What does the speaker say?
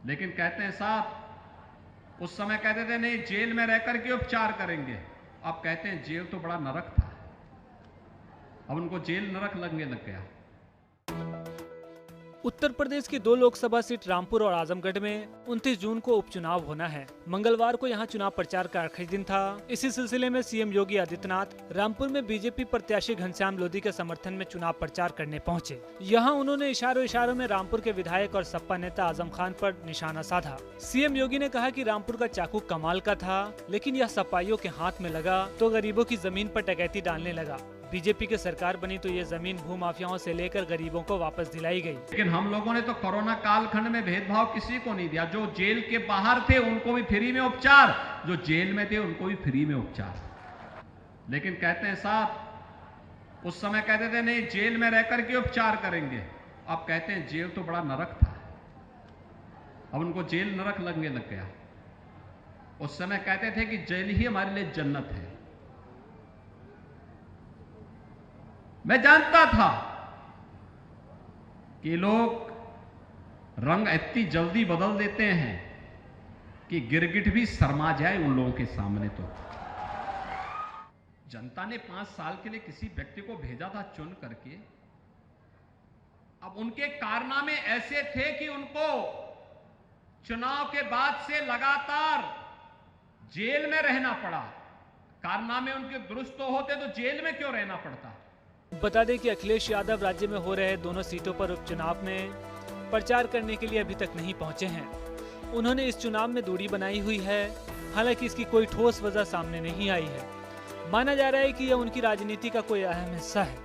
लेकिन कहते हैं साहब, उस समय कहते थे नहीं जेल में रहकर के उपचार करेंगे, अब कहते हैं जेल तो बड़ा नरक था, अब उनको जेल नरक लगने लग गया। उत्तर प्रदेश की 2 लोकसभा सीट रामपुर और आजमगढ़ में 29 जून को उपचुनाव होना है। मंगलवार को यहां चुनाव प्रचार का आखिरी दिन था। इसी सिलसिले में सीएम योगी आदित्यनाथ रामपुर में बीजेपी प्रत्याशी घनश्याम लोधी के समर्थन में चुनाव प्रचार करने पहुंचे। यहां उन्होंने इशारों में रामपुर के विधायक और सपा नेता आजम खान पर निशाना साधा। सीएम योगी ने कहा कि रामपुर का चाकू कमाल का था, लेकिन यह सपाइयों के हाथ में लगा तो गरीबों की जमीन पर डकैती डालने लगा। बीजेपी की सरकार बनी तो ये जमीन भूमाफियाओं से लेकर गरीबों को वापस दिलाई गई। लेकिन हम लोगों ने तो कोरोना कालखंड में भेदभाव किसी को नहीं दिया। जो जेल के बाहर थे उनको भी फ्री में उपचार, जो जेल में थे उनको भी फ्री में उपचार। लेकिन कहते हैं साहब, उस समय कहते थे नहीं जेल में रहकर के उपचार करेंगे, अब कहते हैं जेल तो बड़ा नरक था, अब उनको जेल नरक लगने लग गया। उस समय कहते थे कि जेल ही हमारे लिए जन्नत है। मैं जानता था कि लोग रंग इतनी जल्दी बदल देते हैं कि गिरगिट भी शर्मा जाए उन लोगों के सामने। तो जनता ने 5 साल के लिए किसी व्यक्ति को भेजा था चुन करके, अब उनके कारनामे ऐसे थे कि उनको चुनाव के बाद से लगातार जेल में रहना पड़ा। कारनामे उनके दुरुस्त होते तो जेल में क्यों रहना पड़ता। बता दें कि अखिलेश यादव राज्य में हो रहे दोनों सीटों पर उपचुनाव में प्रचार करने के लिए अभी तक नहीं पहुंचे हैं। उन्होंने इस चुनाव में दूरी बनाई हुई है, हालांकि इसकी कोई ठोस वजह सामने नहीं आई है। माना जा रहा है कि यह उनकी राजनीति का कोई अहम हिस्सा है।